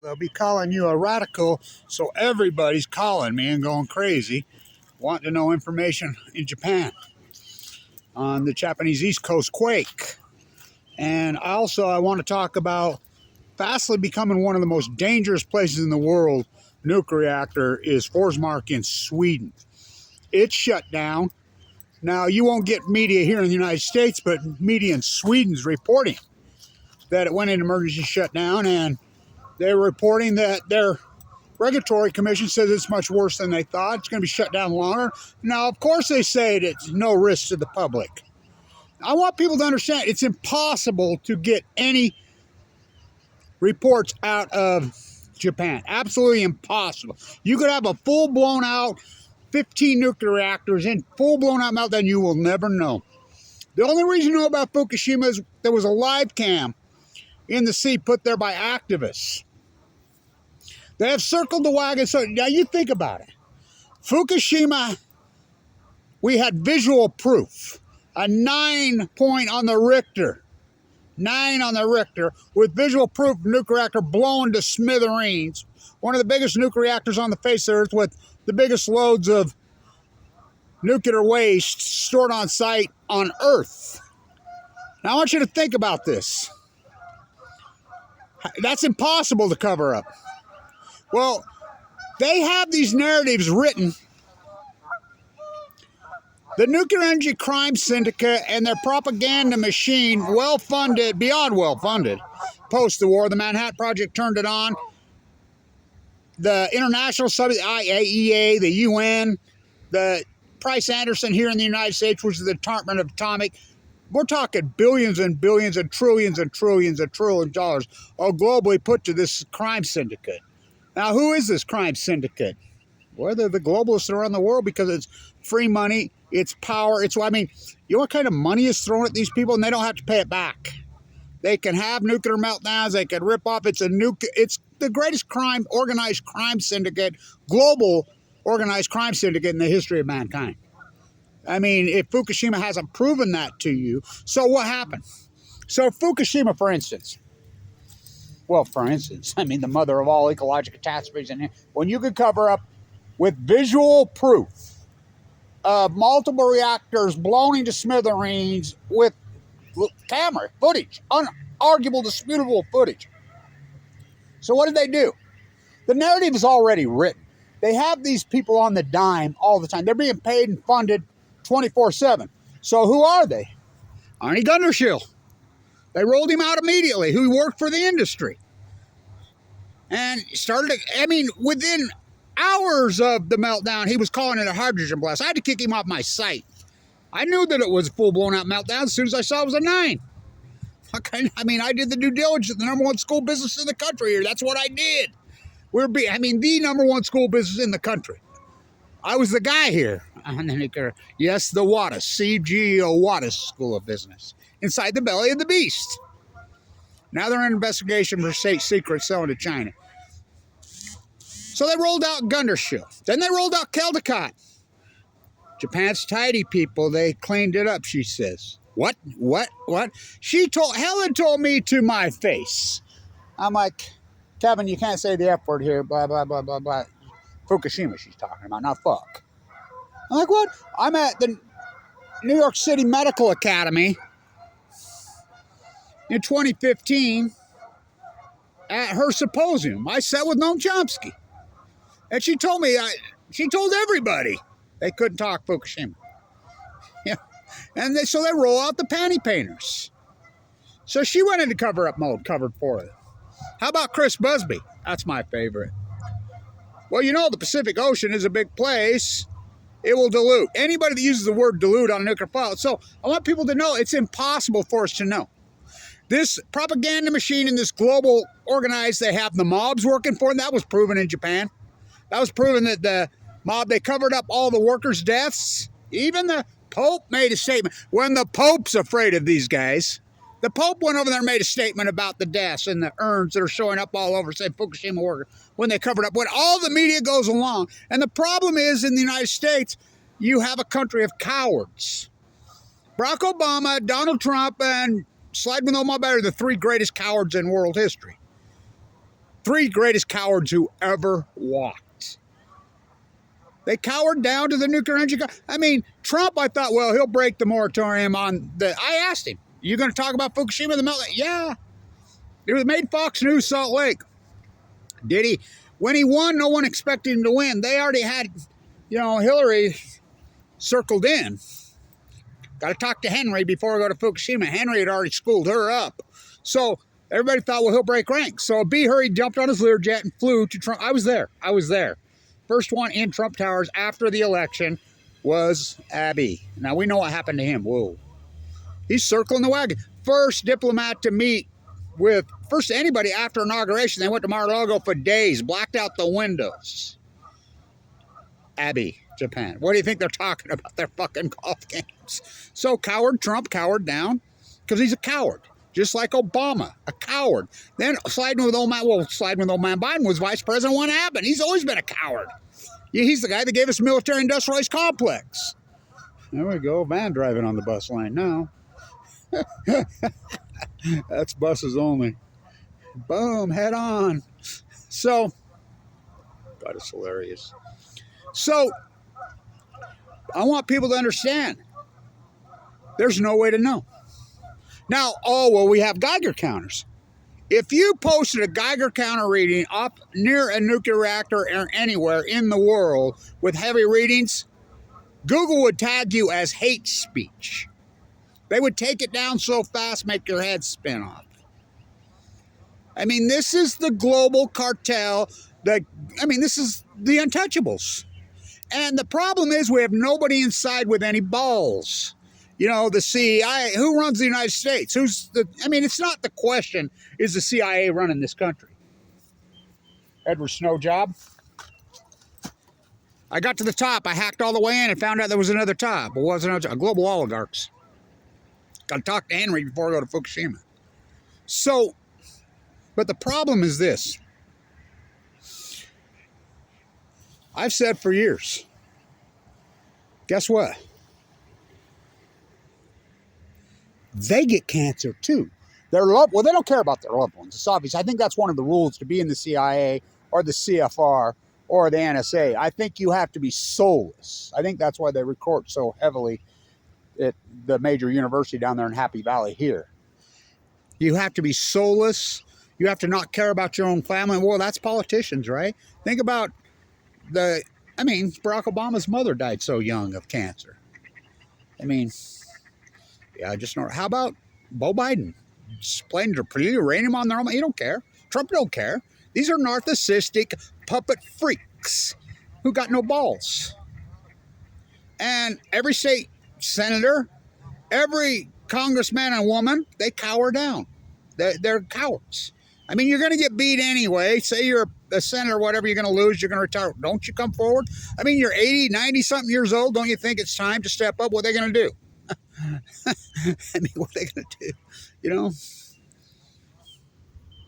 They'll be calling you a radical, so everybody's calling me and going crazy, wanting to know information in Japan on the Japanese East Coast quake. And also, I want to talk about fastly becoming one of the most dangerous places in the world. Nuclear reactor is Forsmark in Sweden. It's shut down. Now, you won't get media here in the United States, but media in Sweden's reporting that it went into emergency shutdown, and they're reporting that their regulatory commission says it's much worse than they thought. It's going to be shut down longer. Now, of course, they say it's no risk to the public. I want people to understand it's impossible to get any reports out of Japan. Absolutely impossible. You could have a full-blown out 15 nuclear reactors in full-blown out meltdown. You will never know. The only reason you know about Fukushima is there was a live cam in the sea put there by activists. They have circled the wagon. So now you think about it. Fukushima, we had visual proof. A 9 point on the Richter. 9 on the Richter with visual proof of nuclear reactor blown to smithereens. One of the biggest nuclear reactors on the face of the earth with the biggest loads of nuclear waste stored on site on Earth. Now I want you to think about this. That's impossible to cover up. Well, they have these narratives written. The Nuclear Energy Crime Syndicate and their propaganda machine, well-funded, beyond well-funded, post the war. The Manhattan Project turned it on. The international sub, the IAEA, the UN, the Price Anderson here in the United States, which is the Department of Atomic. We're talking billions and billions and trillions and trillions and trillions of dollars all globally put to this crime syndicate. Now, who is this crime syndicate? Well, they're the globalists that run the world because it's free money, it's power. You know what kind of money is thrown at these people, and they don't have to pay it back. They can have nuclear meltdowns. They can rip off. It's the greatest organized crime syndicate, global organized crime syndicate in the history of mankind. I mean, if Fukushima hasn't proven that to you, so what happened? So Fukushima, for instance, I mean, the mother of all ecological catastrophes in here, when you could cover up with visual proof of multiple reactors blown into smithereens with camera footage, unarguable, disputable footage. So what did they do? The narrative is already written. They have these people on the dime all the time. They're being paid and funded 24/7. So who are they? Arnie Gundershill. They rolled him out immediately, who worked for the industry. And within hours of the meltdown, he was calling it a hydrogen blast. I had to kick him off my site. I knew that it was a full-blown out meltdown as soon as I saw it was a 9. I did the due diligence of the number one school business in the country here. That's what I did. The number one school business in the country. I was the guy here. Yes, the WATAS, C.G.O. WATAS School of Business, inside the belly of the beast. Now they're in investigation for state secrets selling to China. So they rolled out Gundershill. Then they rolled out Caldecott. Japan's tidy people, they cleaned it up, she says. What? Helen told me to my face. I'm like, Kevin, you can't say the F word here, blah, blah, blah, blah, blah. Fukushima she's talking about, not fuck. I'm like, what? I'm at the New York City Medical Academy in 2015 at her symposium. I sat with Noam Chomsky. And she told me, she told everybody they couldn't talk Fukushima. Yeah. And so they roll out the panty painters. So she went into cover-up mode, covered for it. How about Chris Busby? That's my favorite. Well, you know the Pacific Ocean is a big place. It will dilute. Anybody that uses the word dilute on a nuclear fallout. So I want people to know it's impossible for us to know. This propaganda machine in this global organized, they have the mobs working for them. That was proven in Japan. That was proven that the mob, they covered up all the workers' deaths. Even the Pope made a statement. When the Pope's afraid of these guys, the Pope went over there and made a statement about the deaths and the urns that are showing up all over, say, Fukushima worker, when they covered up, when all the media goes along. And the problem is, in the United States, you have a country of cowards. Barack Obama, Donald Trump, and slide with no more better, the 3 greatest cowards in world history. three greatest cowards who ever walked. They cowered down to the nuclear energy. I mean, Trump, I thought, well, he'll break the moratorium on the... I asked him, you going to talk about Fukushima, the meltdown? Yeah. It was made Fox News Salt Lake. Did he? When he won, no one expected him to win. They already had, Hillary circled in. Got to talk to Henry before I go to Fukushima. Henry had already schooled her up. So everybody thought, well, he'll break ranks. So B. Hurry jumped on his Learjet and flew to Trump. I was there. First one in Trump Towers after the election was Abby. Now, we know what happened to him. Whoa. He's circling the wagon. First diplomat to meet with, first anybody after inauguration. They went to Mar-a-Lago for days, blacked out the windows. Abby, Japan. What do you think they're talking about? Their fucking golf games. So Trump cowered down because he's a coward. Just like Obama, a coward. Then sliding with old man Biden was vice president. What happened? He's always been a coward. Yeah, he's the guy that gave us military industrialized complex. There we go, van driving on the bus lane now. That's buses only. Boom, head on. So, God, it's hilarious. So, I want people to understand, there's no way to know. Now, we have Geiger counters. If you posted a Geiger counter reading up near a nuclear reactor or anywhere in the world with heavy readings, Google would tag you as hate speech. They would take it down so fast, make your head spin off. I mean, this is the global cartel. This is the untouchables. And the problem is we have nobody inside with any balls. The CIA, who runs the United States? It's not the question, is the CIA running this country? Edward Snowden job. I got to the top. I hacked all the way in and found out there was another top. It wasn't a global oligarchs. Got to talk to Henry before I go to Fukushima. So, but the problem is this. I've said for years, guess what? They get cancer too. They don't care about their loved ones. It's obvious. I think that's one of the rules to be in the CIA or the CFR or the NSA. I think you have to be soulless. I think that's why they record so heavily at the major university down there in Happy Valley here. You have to be soulless. You have to not care about your own family. Well, that's politicians, right? Think about Barack Obama's mother died so young of cancer. Yeah, I just know. How about Beau Biden? Playing uranium on their own. He don't care. Trump don't care. These are narcissistic puppet freaks who got no balls. And every state senator, every congressman and woman, they cower down. They're cowards. You're going to get beat anyway. Say you're a senator or whatever, you're going to lose, you're going to retire. Don't you come forward? You're 80, 90-something years old. Don't you think it's time to step up? What are they going to do? What are they going to do?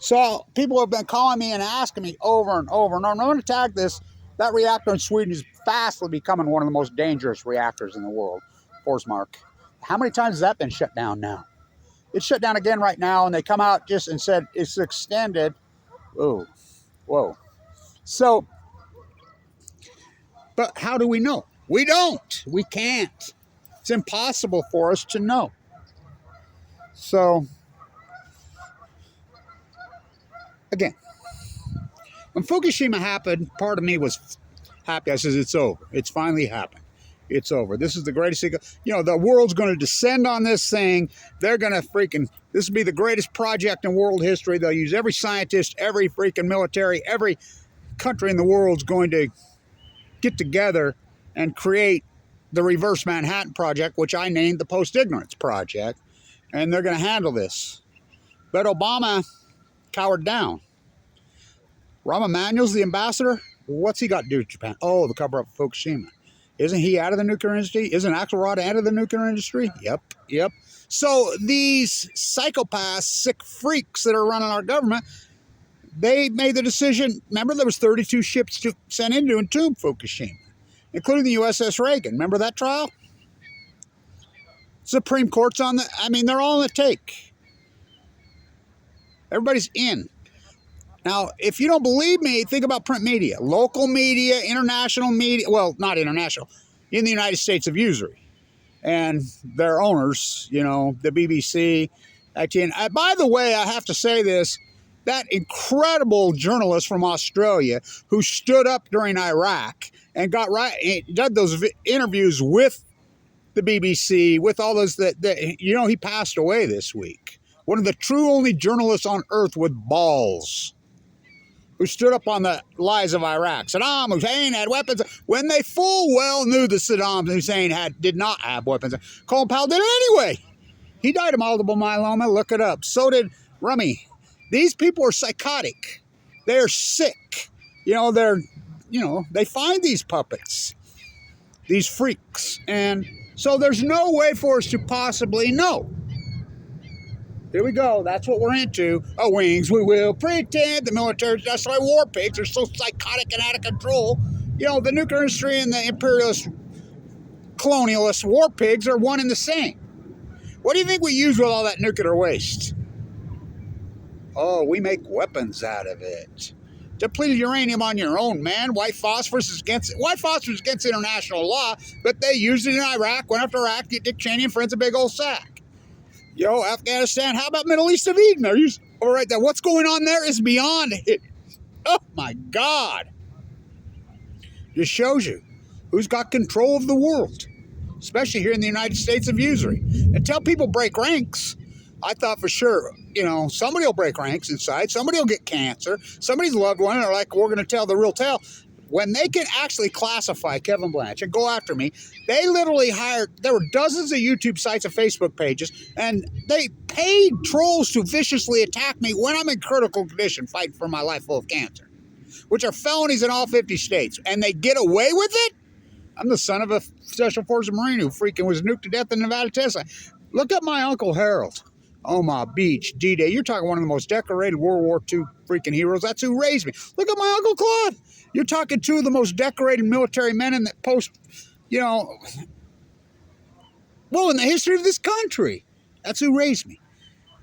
So people have been calling me and asking me over and over and over. I'm going to tag this. That reactor in Sweden is fastly becoming one of the most dangerous reactors in the world. Forsmark. How many times has that been shut down now? It's shut down again right now, and they come out just and said it's extended. Oh, whoa. So, but how do we know? We don't. We can't. It's impossible for us to know. So, again, when Fukushima happened, part of me was happy. I says, it's over. It's finally happened. It's over. This is the greatest thing. The world's going to descend on this thing. They're going to this will be the greatest project in world history. They'll use every scientist, every freaking military, every country in the world's going to get together and create the Reverse Manhattan Project, which I named the Post-Ignorance Project, and they're going to handle this. But Obama cowered down. Rahm Emanuel's the ambassador. What's he got to do with Japan? Oh, the cover-up of Fukushima. Isn't he out of the nuclear industry? Isn't Axelrod out of the nuclear industry? Yep. So these psychopaths, sick freaks that are running our government, they made the decision. Remember, there was 32 ships sent in to entomb Fukushima, including the USS Reagan. Remember that trial? Supreme Court's on they're all on the take. Everybody's in. Now, if you don't believe me, think about print media, local media, international media. Well, not international, in the United States of usury, and their owners. You know, the BBC. By the way, I have to say this: that incredible journalist from Australia who stood up during Iraq and did those interviews with the BBC, with all those he passed away this week. One of the true only journalists on earth with balls, who stood up on the lies of Iraq. Saddam Hussein had weapons when they full well knew that Saddam Hussein did not have weapons. Colin Powell did it anyway. He died of multiple myeloma. Look it up. So did Rummy. These people are psychotic. They're sick. They find these puppets, these freaks. And so there's no way for us to possibly know. Here we go. That's what we're into. Oh, wings, we will pretend. The military, that's why war pigs are so psychotic and out of control. The nuclear industry and the imperialist, colonialist war pigs are one and the same. What do you think we use with all that nuclear waste? Oh, we make weapons out of it. Depleted uranium on your own, man. White phosphorus is against international law, but they used it in Iraq. Went after Iraq, Dick Cheney and friends a big old sack. Afghanistan, how about Middle East of Eden? Are you all right there? What's going on there is beyond it. Oh, my God. Just shows you who's got control of the world, especially here in the United States of usury. Until people break ranks, I thought for sure, somebody will break ranks inside. Somebody will get cancer. Somebody's loved one are like, we're going to tell the real tale. When they can actually classify Kevin Blanch and go after me, they literally there were dozens of YouTube sites and Facebook pages, and they paid trolls to viciously attack me when I'm in critical condition fighting for my life full of cancer, which are felonies in all 50 states, and they get away with it? I'm the son of a Special Forces Marine who freaking was nuked to death in Nevada test site. Look at my Uncle Harold. Omaha Beach, D-Day. You're talking one of the most decorated World War II freaking heroes. That's who raised me. Look at my Uncle Claude. You're talking two of the most decorated military men in the in the history of this country. That's who raised me.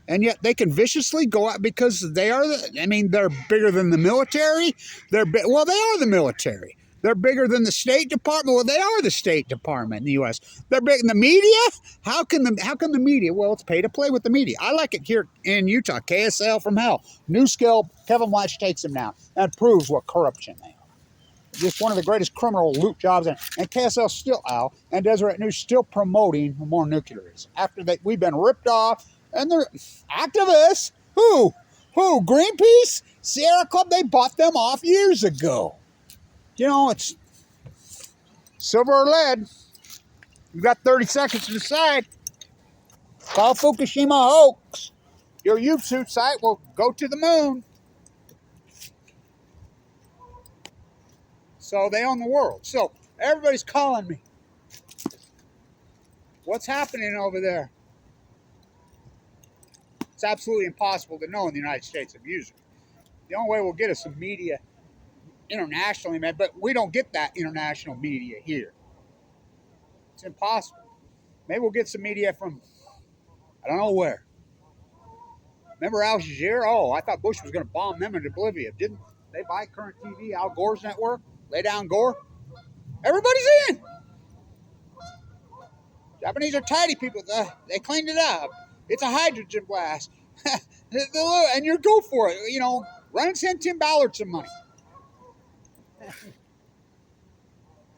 And yet they can viciously go out because they're bigger than the military. They are the military. They're bigger than the State Department. Well, they are the State Department in the U.S. They're big in the media. How can the media? Well, it's pay to play with the media. I like it here in Utah. KSL from hell. New skill. Kevin Blanch takes them down and proves what corruption they are. Just one of the greatest criminal loot jobs, and KSL still out, and Deseret News still promoting more nuclearism after we've been ripped off, and they're activists. Who? Greenpeace, Sierra Club. They bought them off years ago. It's silver or lead. You've got 30 seconds to decide. Call Fukushima hoax. Your YouTube site will go to the moon. So they own the world. So everybody's calling me. What's happening over there? It's absolutely impossible to know in the United States of usury. The only way we'll get is some media internationally, man, but we don't get that international media here. It's impossible. Maybe we'll get some media from, I don't know where. Remember Al Jazeera? Oh, I thought Bush was going to bomb them into oblivion. Didn't they buy Current TV, Al Gore's network? Lay down Gore. Everybody's in. Japanese are tidy people. They cleaned it up. It's a hydrogen blast. And you go for it. Run and send Tim Ballard some money.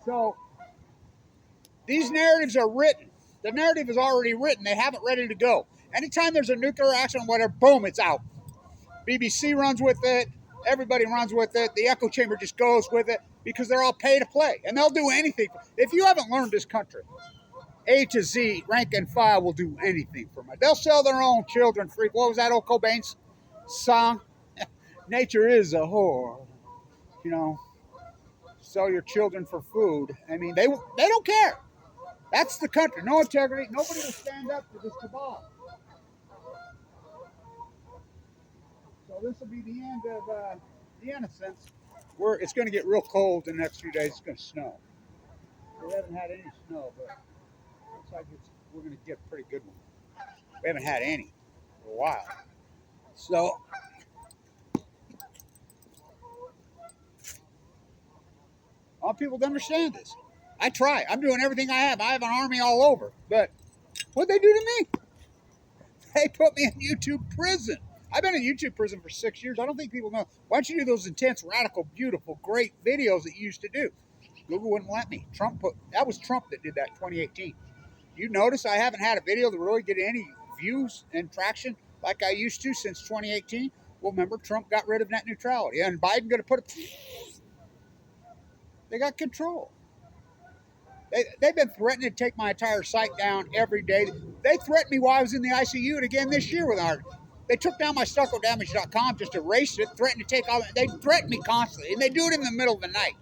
So these narratives are written. The narrative is already written. They have it ready to go. Anytime there's a nuclear accident, whatever, boom, it's out. BBC runs with it. Everybody runs with it. The echo chamber just goes with it because they're all pay to play. And they'll do anything. If you haven't learned this country, A to Z, rank and file will do anything for me. They'll sell their own children free. What was that old Cobain's song? Nature is a whore. Sell your children for food. They don't care. That's the country. No integrity. Nobody will stand up to this cabal. So this will be the end of the innocence. It's going to get real cold in the next few days. It's going to snow. We haven't had any snow, but looks like we're going to get a pretty good one. We haven't had any for a while. So want people to understand this. I try. I'm doing everything I have. I have an army all over. But what'd they do to me? They put me in YouTube prison. I've been in YouTube prison for 6 years. I don't think people know. Why don't you do those intense, radical, beautiful, great videos that you used to do? Google wouldn't let me. That was Trump that did that in 2018. You notice I haven't had a video that really get any views and traction like I used to since 2018. Well, remember, Trump got rid of net neutrality, and Biden going to put it. They got control. They've been threatening to take my entire site down every day. They threatened me while I was in the ICU, and again this year with our. They took down my stucco-damage.com, just erased it, threatened to take all. They threaten me constantly, and they do it in the middle of the night.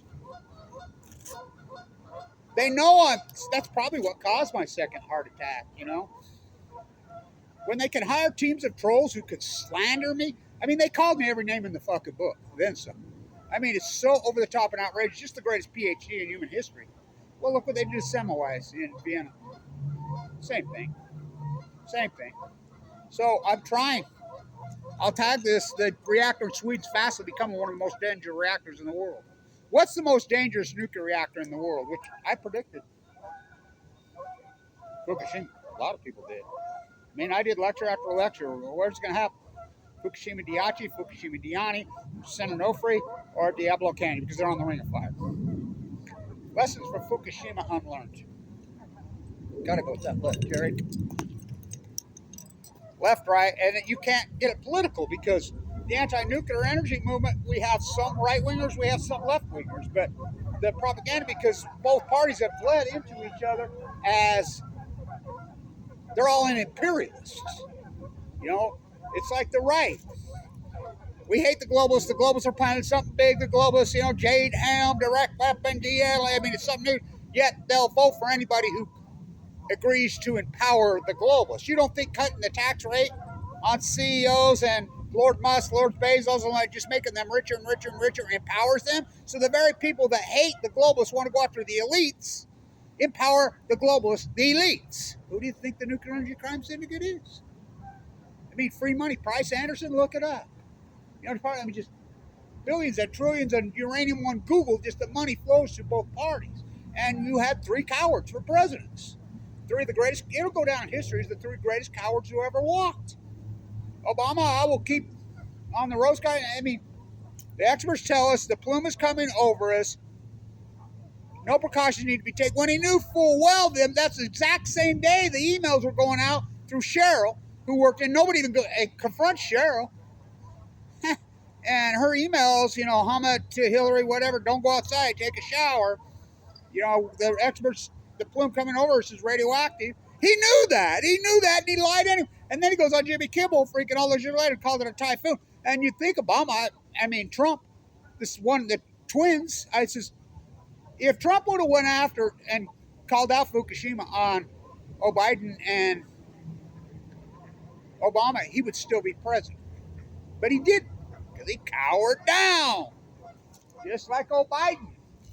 They know that's probably what caused my second heart attack, you know? When they could hire teams of trolls who could slander me. I mean, they called me every name in the fucking book, then some. I mean, it's so over the top and outrageous, just the greatest PhD in human history. Well, look what they did to Semmelweis in Vienna. Same thing. Same thing. So I'm trying. I'll tag this. The reactor in Sweden's fastly becoming one of the most dangerous reactors in the world. What's the most dangerous nuclear reactor in the world? Which I predicted. Fukushima. A lot of people did. I mean, I did lecture after lecture. Where's it going to happen? Fukushima Daiichi, Fukushima Diani, San Onofre, or Diablo Canyon, because they're on the Ring of Fire. Lessons from Fukushima unlearned. Gotta go with that left, Jerry. Left, right, and you can't get it political because the anti-nuclear energy movement, we have some right-wingers, we have some left-wingers, but the propaganda, because both parties have bled into each other as they're all in imperialists. You know, it's like the right. We hate the globalists. The globalists are planning something big. The globalists, you know, Jade Ham, direct weapon, DL. I mean, it's something new. Yet they'll vote for anybody who agrees to empower the globalists. You don't think cutting the tax rate on CEOs and Lord Musk, Lord Bezos, and like just making them richer and richer and richer empowers them? So the very people that hate the globalists want to go after the elites, empower the globalists, the elites. Who do you think the nuclear energy crime syndicate is? I mean, free money. Price Anderson, look it up. You know, I mean, just billions and trillions of uranium on Google, just the money flows to both parties. And you had three cowards for presidents. Three of the greatest, it'll go down in history as the three greatest cowards who ever walked. Obama, I will keep on the rose guy. I mean, the experts tell us the plume is coming over us. No precautions need to be taken. When he knew full well that's the exact same day the emails were going out through Cheryl, who worked in, nobody even confronts Cheryl. And her emails, you know, Hama to Hillary, whatever, don't go outside, take a shower. You know, the experts, the plume coming over us is radioactive. He knew that. He knew that, and he lied anyway. And then he goes on Jimmy Kimmel, freaking all those years later, called it a typhoon. And you think Obama, I mean, Trump, this one, the twins, I says, if Trump would have went after and called out Fukushima on Biden and Obama, he would still be president. But he didn't. Because he cowered down. Just like Biden.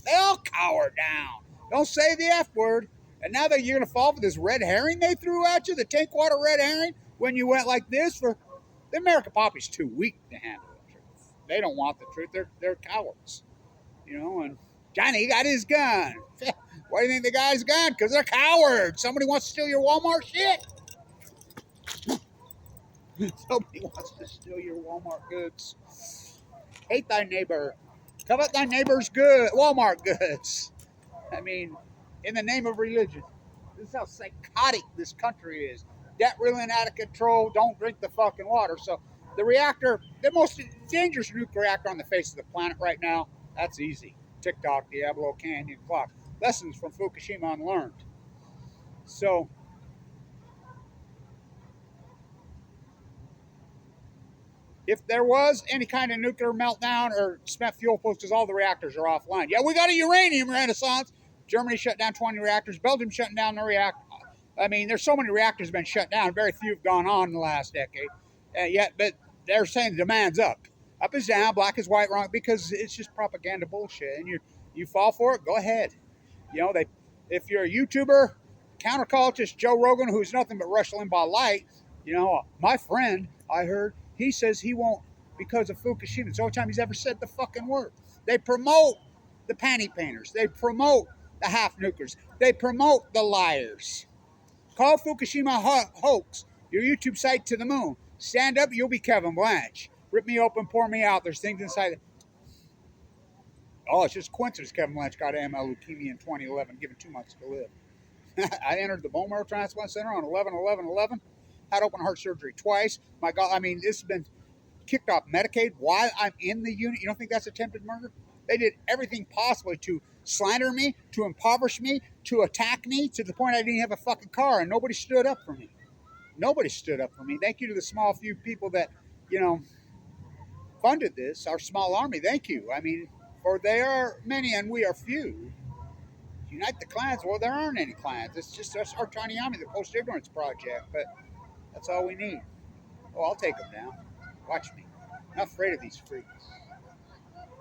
They all cower down. Don't say the F word. And now that you're going to fall for this red herring they threw at you, the tank water red herring, when you went like this, for the American populace too weak to handle the truth. They don't want the truth. They're cowards. You know, and Johnny got his gun. Why do you think they got his gun? Because they're cowards. Somebody wants to steal your Walmart shit. Somebody wants to steal your Walmart goods. Hate thy neighbor. Covet thy neighbor's good. Walmart goods. I mean, in the name of religion. This is how psychotic this country is. Debt reeling out of control. Don't drink the fucking water. So the reactor, the most dangerous nuclear reactor on the face of the planet right now, that's easy. TikTok, Diablo Canyon clock. Lessons from Fukushima unlearned. So if there was any kind of nuclear meltdown or spent fuel flows, because all the reactors are offline. Yeah, we got a uranium renaissance. Germany shut down 20 reactors. Belgium shutting down the reactor. I mean, there's so many reactors been shut down. Very few have gone on in the last decade. But they're saying demand's up. Up is down, black is white, wrong, because it's just propaganda bullshit. And you fall for it, go ahead. You know, if you're a YouTuber, countercultist Joe Rogan, who's nothing but Rush Limbaugh light, you know, my friend, I heard, he says he won't because of Fukushima. It's the only time he's ever said the fucking word. They promote the panty painters. They promote the half-nukers. They promote the liars. Call Fukushima hoax your YouTube site to the moon. Stand up, you'll be Kevin Blanche. Rip me open, pour me out. There's things inside. Oh, it's just coincidence Kevin Blanche got AML leukemia in 2011, given 2 months to live. I entered the bone marrow transplant center on 11/11/11. Had open heart surgery twice. My God, I mean, this has been kicked off Medicaid while I'm in the unit. You don't think that's attempted murder? They did everything possible to slander me, to impoverish me, to attack me, to the point I didn't have a fucking car, and nobody stood up for me. Nobody stood up for me. Thank you to the small few people that, you know, funded this, our small army. Thank you. I mean, for they are many and we are few. Unite the clans. Well, there aren't any clans. It's just us, our tiny army, the Post Ignorance Project. But that's all we need. Oh, I'll take them down. Watch me. I'm not afraid of these freaks.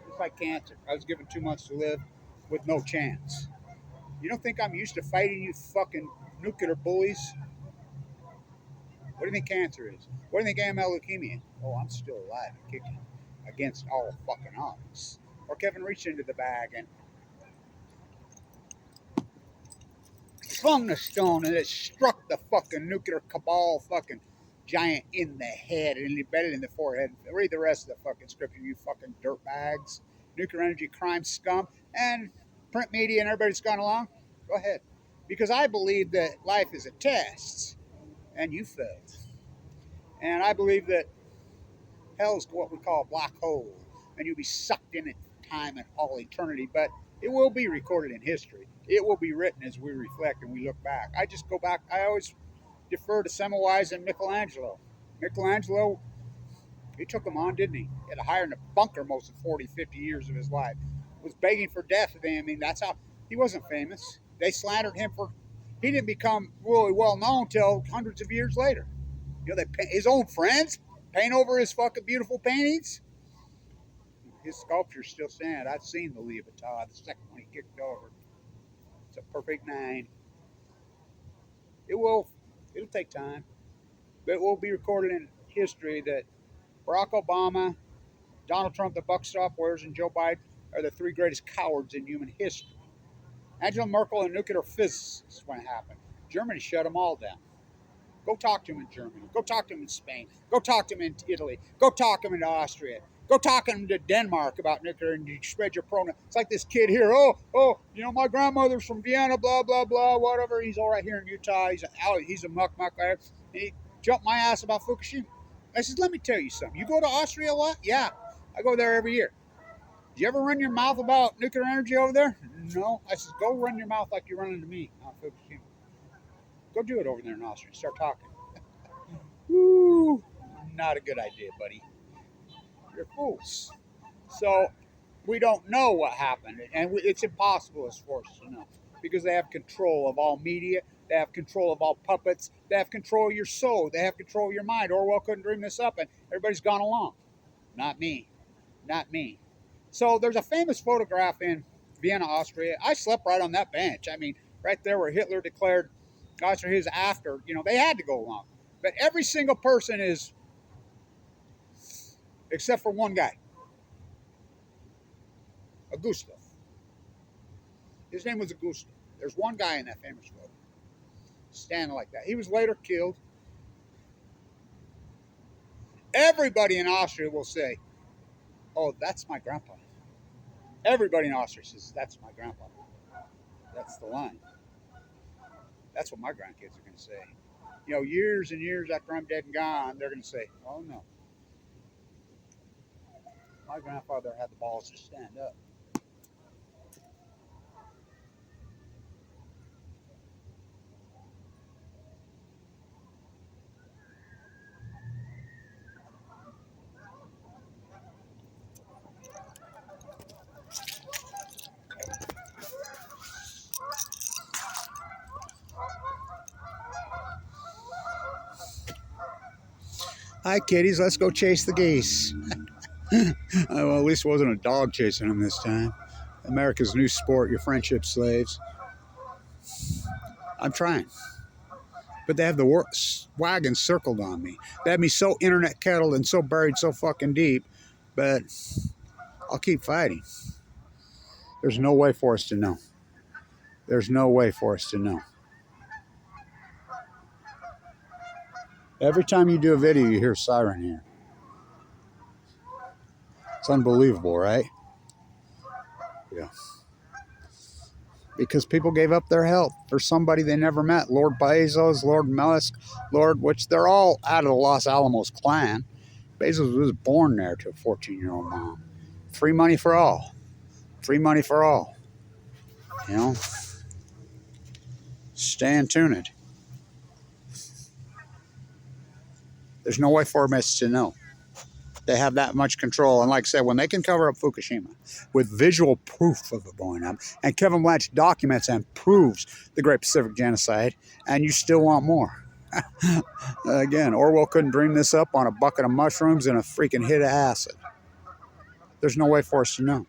It's like cancer. I was given 2 months to live with no chance. You don't think I'm used to fighting you fucking nuclear bullies? What do you think cancer is? What do you think AML leukemia? Oh, I'm still alive and kicking against all fucking odds. Or Kevin reached into the bag and flung the stone and it struck the fucking nuclear cabal fucking giant in the head and embedded in the forehead. Read the rest of the fucking scripture, you fucking dirtbags. Nuclear energy crime scum and print media and everybody's gone along. Go ahead. Because I believe that life is a test and you failed. And I believe that hell's what we call a black hole and you'll be sucked in it for time and all eternity. But it will be recorded in history. It will be written as we reflect and we look back. I just go back. I always defer to Semmelweis and Michelangelo. Michelangelo, he took them on, didn't he? He had to hire in a bunker most of 40, 50 years of his life. Was begging for death. I mean, that's how he wasn't famous. They slandered him for. He didn't become really well known till hundreds of years later. You know, his own friends paint over his fucking beautiful paintings. His sculptures still stand. I've seen the Lee Vuitton, the second one he kicked over. It's a perfect 9. It'll take time, but it will be recorded in history that Barack Obama, Donald Trump, the buck stop wearers, and Joe Biden are the 3 greatest cowards in human history. Angela Merkel, a nuclear physicist, when it happened. Germany shut them all down. Go talk to them in Germany. Go talk to them in Spain. Go talk to them in Italy. Go talk to them in Austria. Go talk to them to Denmark about nuclear and you spread your pronoun. It's like this kid here. Oh, you know, my grandmother's from Vienna, blah, blah, blah, whatever. He's all right here in Utah. He's a muck. And he jumped my ass about Fukushima. I said, let me tell you something. You go to Austria a lot? Yeah. I go there every year. Did you ever run your mouth about nuclear energy over there? No. I said, go run your mouth like you're running to me on Fukushima. Go do it over there in Austria. Start talking. Woo! Not a good idea, buddy. You're fools. So we don't know what happened, and it's impossible as forces to know because they have control of all media. They have control of all puppets. They have control of your soul. They have control of your mind. Orwell couldn't dream this up, and everybody's gone along. Not me. Not me. So there's a famous photograph in Vienna, Austria. I slept right on that bench. I mean, right there where Hitler declared Austria his after. You know, they had to go along. But every single person is, except for one guy, Augusto. His name was Augusto. There's one guy in that famous photo standing like that. He was later killed. Everybody in Austria will say, oh, that's my grandpa. Everybody in Austria says, that's my grandpa. That's the line. That's what my grandkids are going to say. You know, years and years after I'm dead and gone, they're going to say, oh, no. My grandfather had the balls to stand up. Hi, kitties. Let's go chase the geese. Well, at least it wasn't a dog chasing them this time. America's new sport, your friendship slaves. I'm trying. But they have the wagon circled on me. They have me so internet kettled and so buried so fucking deep. But I'll keep fighting. There's no way for us to know. There's no way for us to know. Every time you do a video, you hear a siren here. It's unbelievable, right? Yeah. Because people gave up their health for somebody they never met. Lord Bezos, Lord Musk, which they're all out of the Los Alamos clan. Bezos was born there to a 14-year-old mom. Free money for all. Free money for all. You know? Stay tuned. There's no way for us to know. They have that much control. And like I said, when they can cover up Fukushima with visual proof of it blowing up, and Kevin Blanch documents and proves the Great Pacific Genocide, and you still want more. Again, Orwell couldn't dream this up on a bucket of mushrooms and a freaking hit of acid. There's no way for us to know.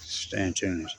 Stay tuned.